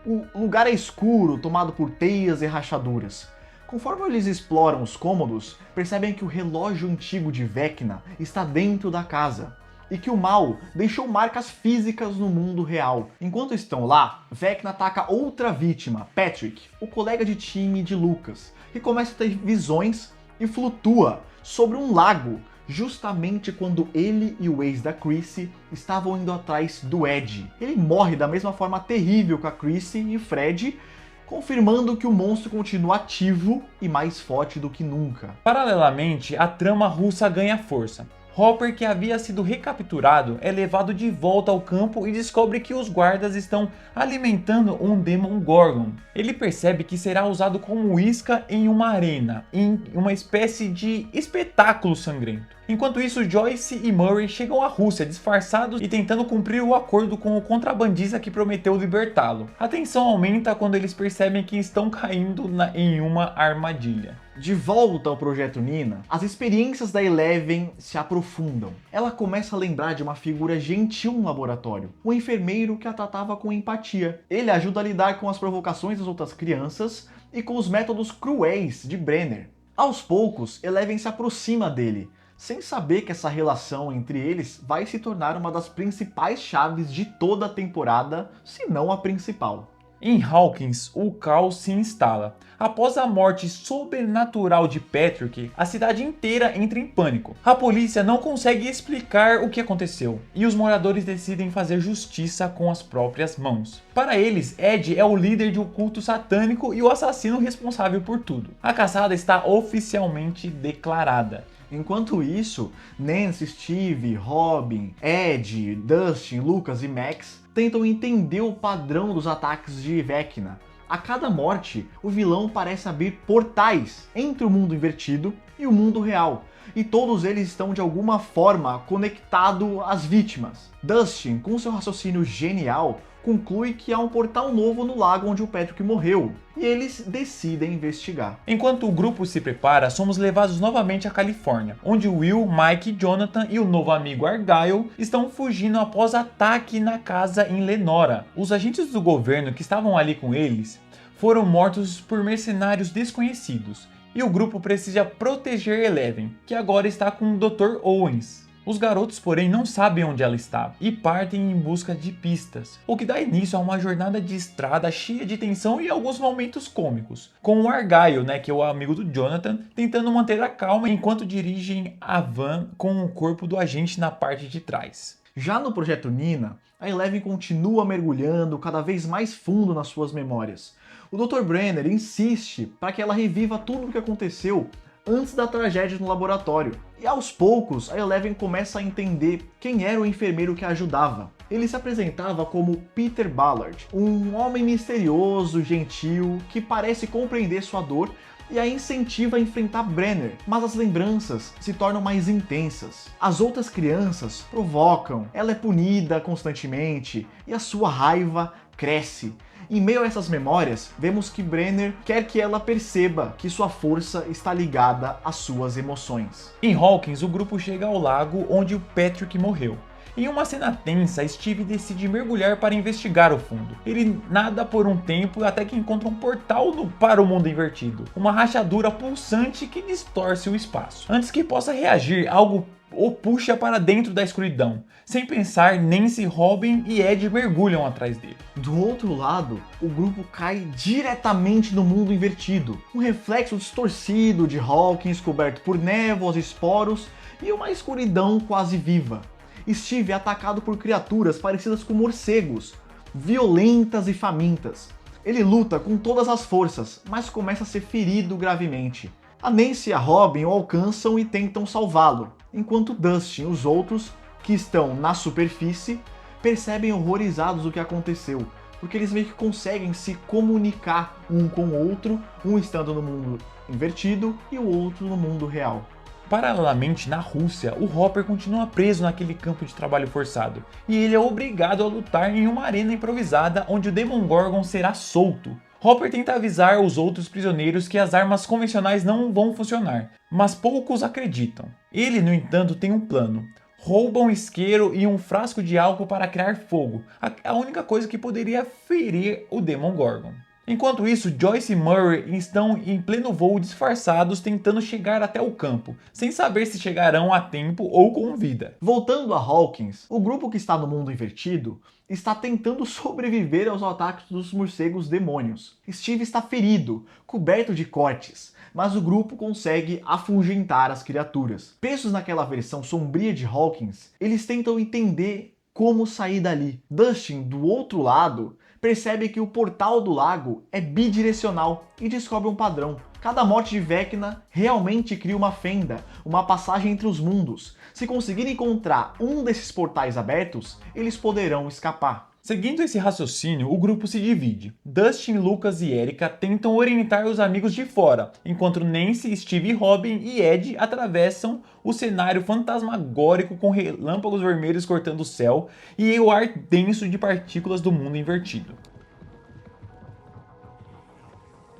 O lugar é escuro, tomado por teias e rachaduras. Conforme eles exploram os cômodos, percebem que o relógio antigo de Vecna está dentro da casa e que o mal deixou marcas físicas no mundo real. Enquanto estão lá, Vecna ataca outra vítima, Patrick, o colega de time de Lucas, que começa a ter visões e flutua sobre um lago, justamente quando ele e o ex da Chrissy estavam indo atrás do Ed. Ele morre da mesma forma terrível que a Chrissy e Fred, confirmando que o monstro continua ativo e mais forte do que nunca. Paralelamente, a trama russa ganha força. Hopper, que havia sido recapturado, é levado de volta ao campo e descobre que os guardas estão alimentando um Demon Gorgon. Ele percebe que será usado como isca em uma arena, em uma espécie de espetáculo sangrento. Enquanto isso, Joyce e Murray chegam à Rússia disfarçados e tentando cumprir o acordo com o contrabandista que prometeu libertá-lo. A tensão aumenta quando eles percebem que estão caindo em uma armadilha. De volta ao Projeto Nina, as experiências da Eleven se aprofundam. Ela começa a lembrar de uma figura gentil no laboratório, um enfermeiro que a tratava com empatia. Ele ajuda a lidar com as provocações das outras crianças e com os métodos cruéis de Brenner. Aos poucos, Eleven se aproxima dele, sem saber que essa relação entre eles vai se tornar uma das principais chaves de toda a temporada, se não a principal. Em Hawkins, o caos se instala. Após a morte sobrenatural de Patrick, a cidade inteira entra em pânico. A polícia não consegue explicar o que aconteceu, e os moradores decidem fazer justiça com as próprias mãos. Para eles, Ed é o líder de um culto satânico e o assassino responsável por tudo. A caçada está oficialmente declarada. Enquanto isso, Nancy, Steve, Robin, Ed, Dustin, Lucas e Max tentam entender o padrão dos ataques de Vecna. A cada morte, o vilão parece abrir portais entre o mundo invertido e o mundo real, e todos eles estão de alguma forma conectados às vítimas. Dustin, com seu raciocínio genial, conclui que há um portal novo no lago onde o Patrick morreu, e eles decidem investigar. Enquanto o grupo se prepara, somos levados novamente à Califórnia, onde Will, Mike, Jonathan e o novo amigo Argyle estão fugindo após ataque na casa em Lenora. Os agentes do governo que estavam ali com eles foram mortos por mercenários desconhecidos, e o grupo precisa proteger Eleven, que agora está com o Dr. Owens. Os garotos, porém, não sabem onde ela está e partem em busca de pistas, o que dá início a uma jornada de estrada cheia de tensão e alguns momentos cômicos, com o Argyle, que é o amigo do Jonathan, tentando manter a calma enquanto dirigem a van com o corpo do agente na parte de trás. Já no Projeto Nina, a Eleven continua mergulhando cada vez mais fundo nas suas memórias. O Dr. Brenner insiste para que ela reviva tudo o que aconteceu antes da tragédia no laboratório. E aos poucos, a Eleven começa a entender quem era o enfermeiro que a ajudava. Ele se apresentava como Peter Ballard, um homem misterioso, gentil, que parece compreender sua dor e a incentiva a enfrentar Brenner, mas as lembranças se tornam mais intensas. As outras crianças provocam, ela é punida constantemente e a sua raiva cresce. Em meio a essas memórias, vemos que Brenner quer que ela perceba que sua força está ligada às suas emoções. Em Hawkins, o grupo chega ao lago onde o Patrick morreu. Em uma cena tensa, Steve decide mergulhar para investigar o fundo. Ele nada por um tempo até que encontra um portal para o mundo invertido, uma rachadura pulsante que distorce o espaço. Antes que possa reagir, algo o puxa para dentro da escuridão. Sem pensar, Nancy, Robin e Ed mergulham atrás dele. Do outro lado, o grupo cai diretamente no mundo invertido, um reflexo distorcido de Hawkins coberto por névoas, esporos e uma escuridão quase viva. Steve é atacado por criaturas parecidas com morcegos, violentas e famintas. Ele luta com todas as forças, mas começa a ser ferido gravemente. A Nancy e a Robin o alcançam e tentam salvá-lo, enquanto Dustin e os outros, que estão na superfície, percebem horrorizados o que aconteceu, porque eles meio que conseguem se comunicar um com o outro, um estando no mundo invertido e o outro no mundo real. Paralelamente, na Rússia, o Hopper continua preso naquele campo de trabalho forçado, e ele é obrigado a lutar em uma arena improvisada onde o Demogorgon será solto. Hopper tenta avisar os outros prisioneiros que as armas convencionais não vão funcionar, mas poucos acreditam. Ele, no entanto, tem um plano. Rouba um isqueiro e um frasco de álcool para criar fogo, a única coisa que poderia ferir o Demogorgon. Enquanto isso, Joyce e Murray estão em pleno voo disfarçados tentando chegar até o campo, sem saber se chegarão a tempo ou com vida. Voltando a Hawkins, o grupo que está no mundo invertido está tentando sobreviver aos ataques dos morcegos demônios. Steve está ferido, coberto de cortes, mas o grupo consegue afugentar as criaturas. Presos naquela versão sombria de Hawkins, eles tentam entender como sair dali. Dustin, do outro lado, percebe que o portal do lago é bidirecional e descobre um padrão. Cada morte de Vecna realmente cria uma fenda, uma passagem entre os mundos. Se conseguirem encontrar um desses portais abertos, eles poderão escapar. Seguindo esse raciocínio, o grupo se divide. Dustin, Lucas e Erica tentam orientar os amigos de fora, enquanto Nancy, Steve, Robin e Ed atravessam o cenário fantasmagórico com relâmpagos vermelhos cortando o céu e o ar denso de partículas do mundo invertido.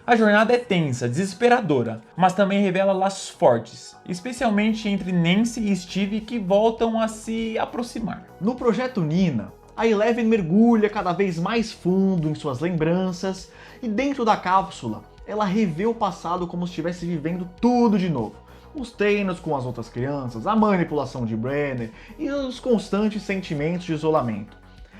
A jornada é tensa, desesperadora, mas também revela laços fortes, especialmente entre Nancy e Steve que voltam a se aproximar. No Projeto Nina, a Eleven mergulha cada vez mais fundo em suas lembranças e dentro da cápsula ela revê o passado como se estivesse vivendo tudo de novo. Os treinos com as outras crianças, a manipulação de Brenner e os constantes sentimentos de isolamento.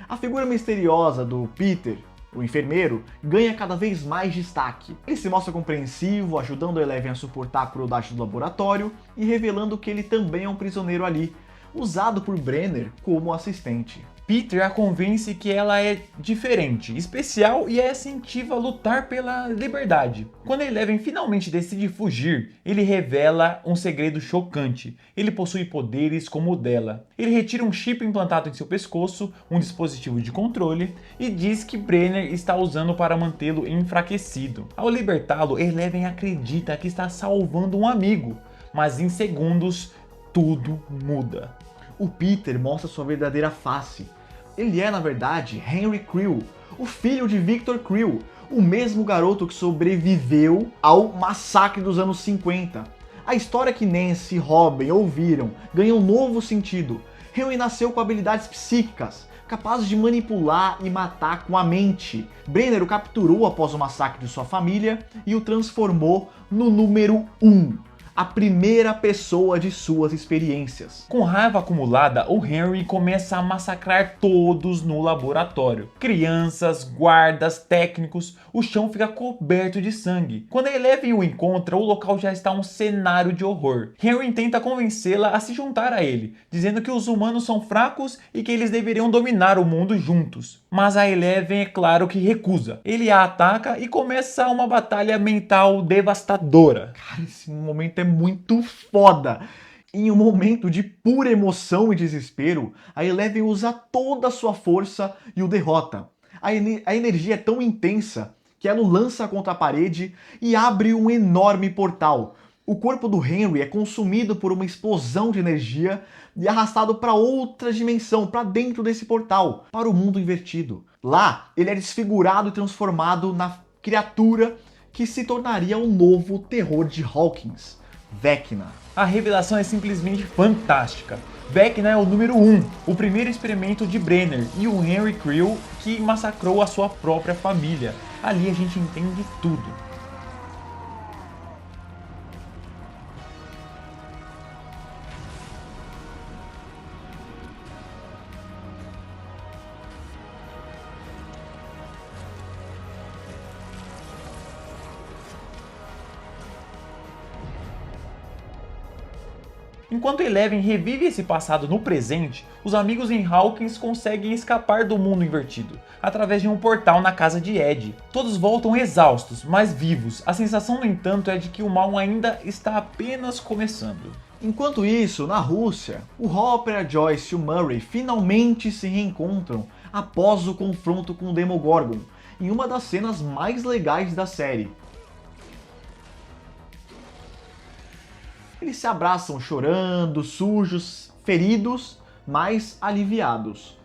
A figura misteriosa do Peter, o enfermeiro, ganha cada vez mais destaque. Ele se mostra compreensivo, ajudando a Eleven a suportar a crueldade do laboratório e revelando que ele também é um prisioneiro ali, usado por Brenner como assistente. Peter a convence que ela é diferente, especial e a incentiva a lutar pela liberdade. Quando Eleven finalmente decide fugir, ele revela um segredo chocante. Ele possui poderes como o dela. Ele retira um chip implantado em seu pescoço, um dispositivo de controle, e diz que Brenner está usando para mantê-lo enfraquecido. Ao libertá-lo, Eleven acredita que está salvando um amigo, mas em segundos tudo muda. O Peter mostra sua verdadeira face. Ele é, na verdade, Henry Creel, o filho de Victor Creel, o mesmo garoto que sobreviveu ao massacre dos anos 50. A história que Nancy e Robin ouviram ganha um novo sentido. Henry nasceu com habilidades psíquicas, capazes de manipular e matar com a mente. Brenner o capturou após o massacre de sua família e o transformou no número 1. A primeira pessoa de suas experiências. Com raiva acumulada, o Henry começa a massacrar todos no laboratório. Crianças, guardas, técnicos, o chão fica coberto de sangue. Quando a Eleven o encontra, o local já está um cenário de horror. Henry tenta convencê-la a se juntar a ele, dizendo que os humanos são fracos e que eles deveriam dominar o mundo juntos. Mas a Eleven é claro que recusa. Ele a ataca e começa uma batalha mental devastadora. Cara, esse momento é muito foda. Em um momento de pura emoção e desespero, a Eleven usa toda a sua força e o derrota. A energia é tão intensa que ela o lança contra a parede e abre um enorme portal. O corpo do Henry é consumido por uma explosão de energia e arrastado para outra dimensão, para dentro desse portal, para o mundo invertido. Lá, ele é desfigurado e transformado na criatura que se tornaria o novo terror de Hawkins, Vecna. A revelação é simplesmente fantástica. Vecna é o número 1, o primeiro experimento de Brenner e o Henry Creel que massacrou a sua própria família. Ali a gente entende tudo. Enquanto Eleven revive esse passado no presente, os amigos em Hawkins conseguem escapar do mundo invertido, através de um portal na casa de Ed. Todos voltam exaustos, mas vivos. A sensação, no entanto, é de que o mal ainda está apenas começando. Enquanto isso, na Rússia, o Hopper, a Joyce e o Murray finalmente se reencontram após o confronto com o Demogorgon, em uma das cenas mais legais da série. Eles se abraçam chorando, sujos, feridos, mas aliviados.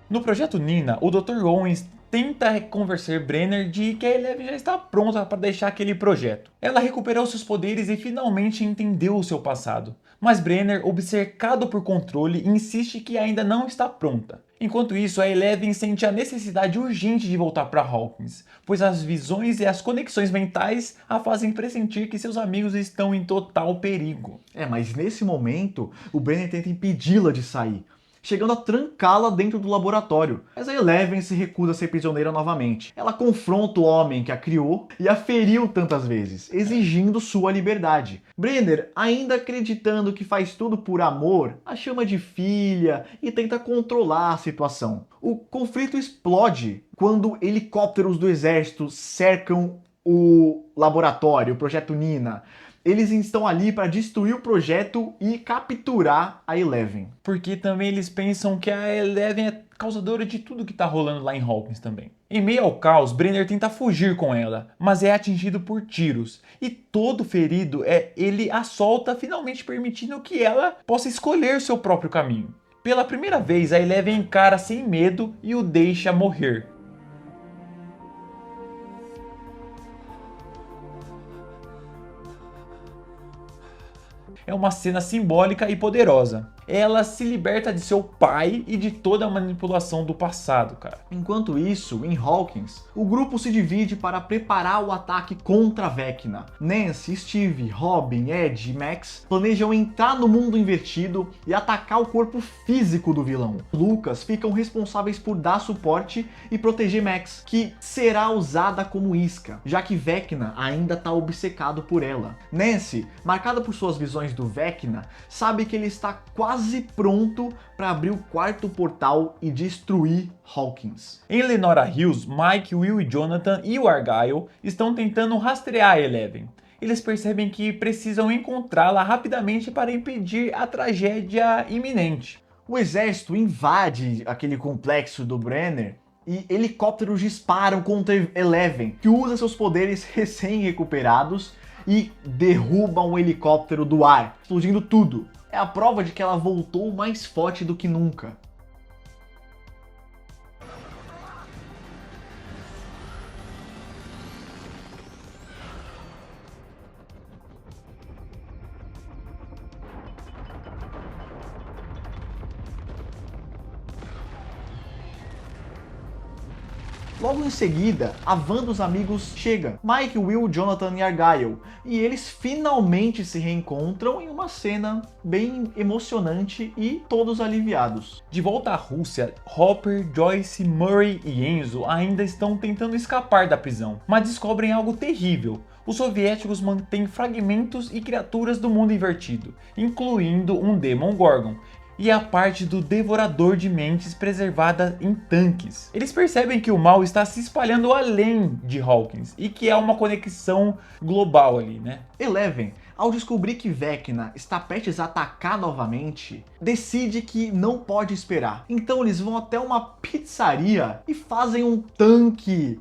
No projeto Nina, o Dr. Owens tenta convencer Brenner de que a Eleven já está pronta para deixar aquele projeto. Ela recuperou seus poderes e finalmente entendeu o seu passado. Mas Brenner, obcecado por controle, insiste que ainda não está pronta. Enquanto isso, a Eleven sente a necessidade urgente de voltar para Hawkins, pois as visões e as conexões mentais a fazem pressentir que seus amigos estão em total perigo. Mas nesse momento, o Brenner tenta impedi-la de sair, chegando a trancá-la dentro do laboratório. Mas a Eleven se recusa a ser prisioneira novamente. Ela confronta o homem que a criou e a feriu tantas vezes, exigindo sua liberdade. Brenner, ainda acreditando que faz tudo por amor, a chama de filha e tenta controlar a situação. O conflito explode quando helicópteros do exército cercam o laboratório, o Projeto Nina. Eles estão ali para destruir o projeto e capturar a Eleven. Porque também eles pensam que a Eleven é causadora de tudo que tá rolando lá em Hawkins também. Em meio ao caos, Brenner tenta fugir com ela, mas é atingido por tiros. E todo ferido, ele a solta, finalmente permitindo que ela possa escolher seu próprio caminho. Pela primeira vez, a Eleven encara sem medo e o deixa morrer. É uma cena simbólica e poderosa. Ela se liberta de seu pai e de toda a manipulação do passado, cara. Enquanto isso, em Hawkins, o grupo se divide para preparar o ataque contra Vecna. Nancy, Steve, Robin, Ed e Max planejam entrar no mundo invertido e atacar o corpo físico do vilão. Lucas ficam responsáveis por dar suporte e proteger Max, que será usada como isca, já que Vecna ainda está obcecado por ela. Nancy, marcada por suas visões do Vecna, sabe que ele está quase pronto para abrir o quarto portal e destruir Hawkins. Em Lenora Hills, Mike, Will e Jonathan e o Argyle estão tentando rastrear a Eleven. Eles percebem que precisam encontrá-la rapidamente para impedir a tragédia iminente. O exército invade aquele complexo do Brenner e helicópteros disparam contra Eleven, que usa seus poderes recém-recuperados e derrubam o helicóptero do ar, explodindo tudo. É a prova de que ela voltou mais forte do que nunca. Logo em seguida, a van dos amigos chega, Mike, Will, Jonathan e Argyle, e eles finalmente se reencontram em uma cena bem emocionante e todos aliviados. De volta à Rússia, Hopper, Joyce, Murray e Enzo ainda estão tentando escapar da prisão, mas descobrem algo terrível. Os soviéticos mantêm fragmentos e criaturas do mundo invertido, incluindo um Demon Gorgon, e a parte do devorador de mentes preservada em tanques. Eles percebem que o mal está se espalhando além de Hawkins e que há uma conexão global ali, né? Eleven, ao descobrir que Vecna está prestes a atacar novamente, decide que não pode esperar. Então eles vão até uma pizzaria e fazem um tanque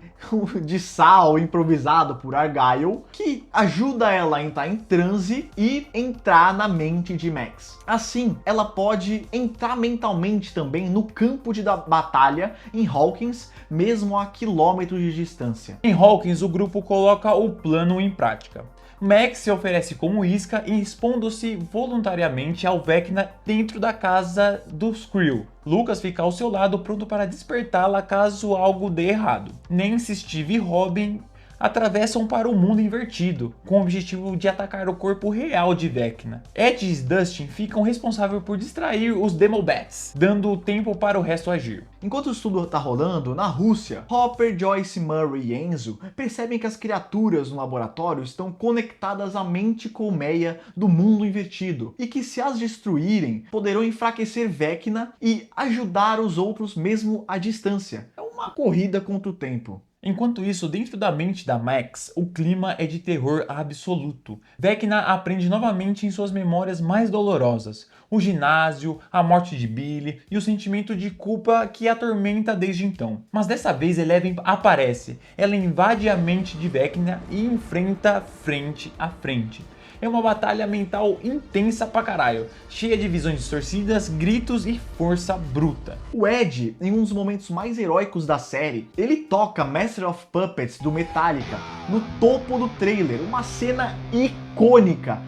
de sal improvisado por Argyle, que ajuda ela a entrar em transe e entrar na mente de Max. Assim, ela pode entrar mentalmente também no campo de batalha em Hawkins, mesmo a quilômetros de distância. Em Hawkins, o grupo coloca o plano em prática. Max se oferece como isca e expondo-se voluntariamente ao Vecna dentro da casa dos Creel. Lucas fica ao seu lado pronto para despertá-la caso algo dê errado. Nancy, Steve e Robin atravessam para o mundo invertido, com o objetivo de atacar o corpo real de Vecna. Ed e Dustin ficam responsáveis por distrair os Demobats, dando tempo para o resto agir. Enquanto isso tudo tá rolando, na Rússia, Hopper, Joyce, Murray e Enzo percebem que as criaturas no laboratório estão conectadas à mente colmeia do mundo invertido, e que se as destruírem, poderão enfraquecer Vecna e ajudar os outros mesmo à distância. É uma corrida contra o tempo. Enquanto isso, dentro da mente da Max, o clima é de terror absoluto. Vecna aprende novamente em suas memórias mais dolorosas, o ginásio, a morte de Billy e o sentimento de culpa que a atormenta desde então. Mas dessa vez Eleven aparece, ela invade a mente de Vecna e enfrenta frente a frente. É uma batalha mental intensa pra caralho, cheia de visões distorcidas, gritos e força bruta. O Ed, em um dos momentos mais heróicos da série, ele toca Master of Puppets do Metallica no topo do trailer, uma cena icônica,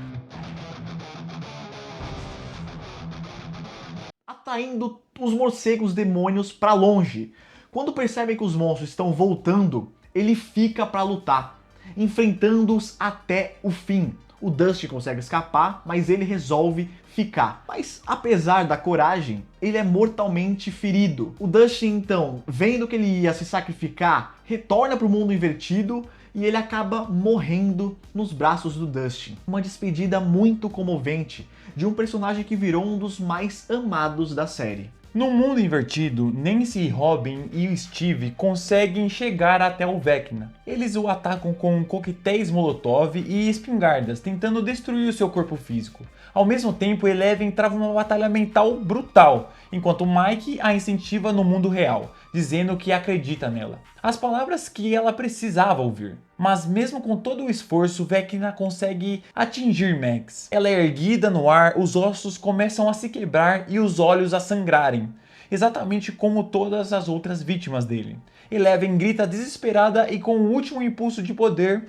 atraindo os morcegos demônios pra longe. Quando percebem que os monstros estão voltando, ele fica pra lutar, enfrentando-os até o fim. O Dustin consegue escapar, mas ele resolve ficar. Mas apesar da coragem, ele é mortalmente ferido. O Dustin então, vendo que ele ia se sacrificar, retorna para o mundo invertido e ele acaba morrendo nos braços do Dustin. Uma despedida muito comovente de um personagem que virou um dos mais amados da série. No mundo invertido, Nancy, Robin e o Steve conseguem chegar até o Vecna. Eles o atacam com coquetéis Molotov e espingardas, tentando destruir o seu corpo físico. Ao mesmo tempo, Eleven trava uma batalha mental brutal, enquanto Mike a incentiva no mundo real, dizendo que acredita nela. As palavras que ela precisava ouvir. Mas mesmo com todo o esforço, Vecna consegue atingir Max. Ela é erguida no ar, os ossos começam a se quebrar e os olhos a sangrarem, exatamente como todas as outras vítimas dele. Eleven grita desesperada e com o último impulso de poder,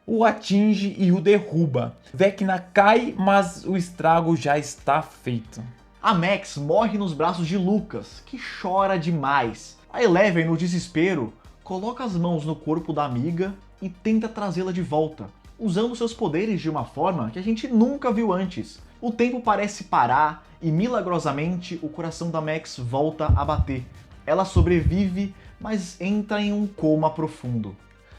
o atinge e o derruba. Vecna cai, mas o estrago já está feito. A Max morre nos braços de Lucas, que chora demais. A Eleven, no desespero, coloca as mãos no corpo da amiga e tenta trazê-la de volta, usando seus poderes de uma forma que a gente nunca viu antes. O tempo parece parar e, milagrosamente, o coração da Max volta a bater. Ela sobrevive, mas entra em um coma profundo.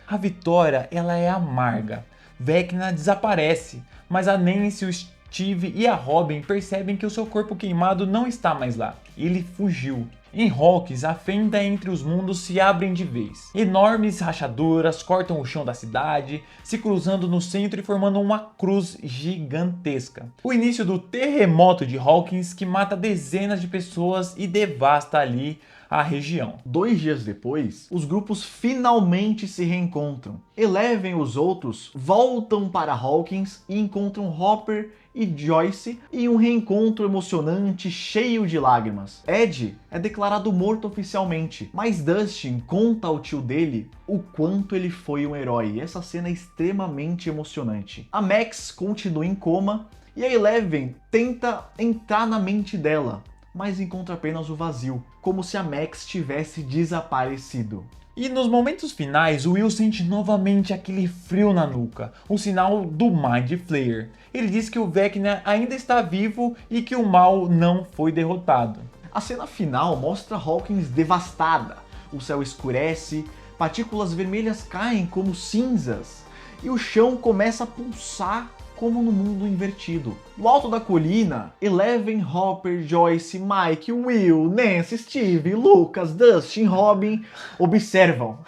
A vitória, ela é amarga. Vecna desaparece, mas a Nancy, o Steve e a Robin percebem que o seu corpo queimado não está mais lá. Ele fugiu. Em Hawkins, a fenda entre os mundos se abrem de vez. Enormes rachaduras cortam o chão da cidade, se cruzando no centro e formando uma cruz gigantesca. O início do terremoto de Hawkins, que mata dezenas de pessoas e devasta ali a região. 2 dias depois, os grupos finalmente se reencontram. Eleven e os outros voltam para Hawkins e encontram Hopper e Joyce em um reencontro emocionante cheio de lágrimas. Ed é declarado morto oficialmente, mas Dustin conta ao tio dele o quanto ele foi um herói. E essa cena é extremamente emocionante. A Max continua em coma e a Eleven tenta entrar na mente dela, mas encontra apenas o vazio, como se a Max tivesse desaparecido. E nos momentos finais, o Will sente novamente aquele frio na nuca, o sinal do Mind Flayer. Ele diz que o Vecna ainda está vivo e que o mal não foi derrotado. A cena final mostra Hawkins devastada. O céu escurece, partículas vermelhas caem como cinzas e o chão começa a pulsar como no mundo invertido. No alto da colina, Eleven, Hopper, Joyce, Mike, Will, Nancy, Steve, Lucas, Dustin, Robin observam,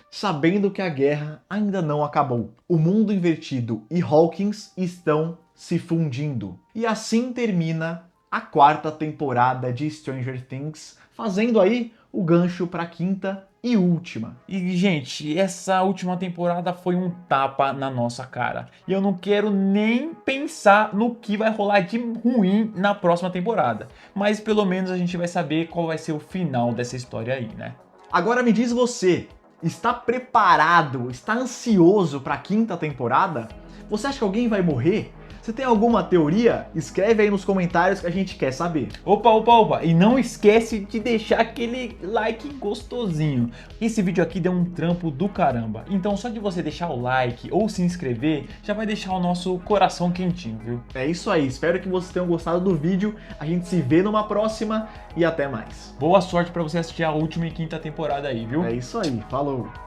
sabendo que a guerra ainda não acabou. O mundo invertido e Hawkins estão se fundindo. E assim termina a 4ª temporada de Stranger Things, fazendo aí o gancho para a 5ª e última. E, gente, essa última temporada foi um tapa na nossa cara. E eu não quero nem pensar no que vai rolar de ruim na próxima temporada. Mas pelo menos a gente vai saber qual vai ser o final dessa história aí, né? Agora me diz você, está preparado, está ansioso para a 5ª temporada? Você acha que alguém vai morrer? Você tem alguma teoria? Escreve aí nos comentários que a gente quer saber. Opa! E não esquece de deixar aquele like gostosinho. Esse vídeo aqui deu um trampo do caramba. Então só de você deixar o like ou se inscrever, já vai deixar o nosso coração quentinho, viu? É isso aí, espero que vocês tenham gostado do vídeo. A gente se vê numa próxima e até mais. Boa sorte pra você assistir a última e 5ª temporada aí, viu? É isso aí, falou!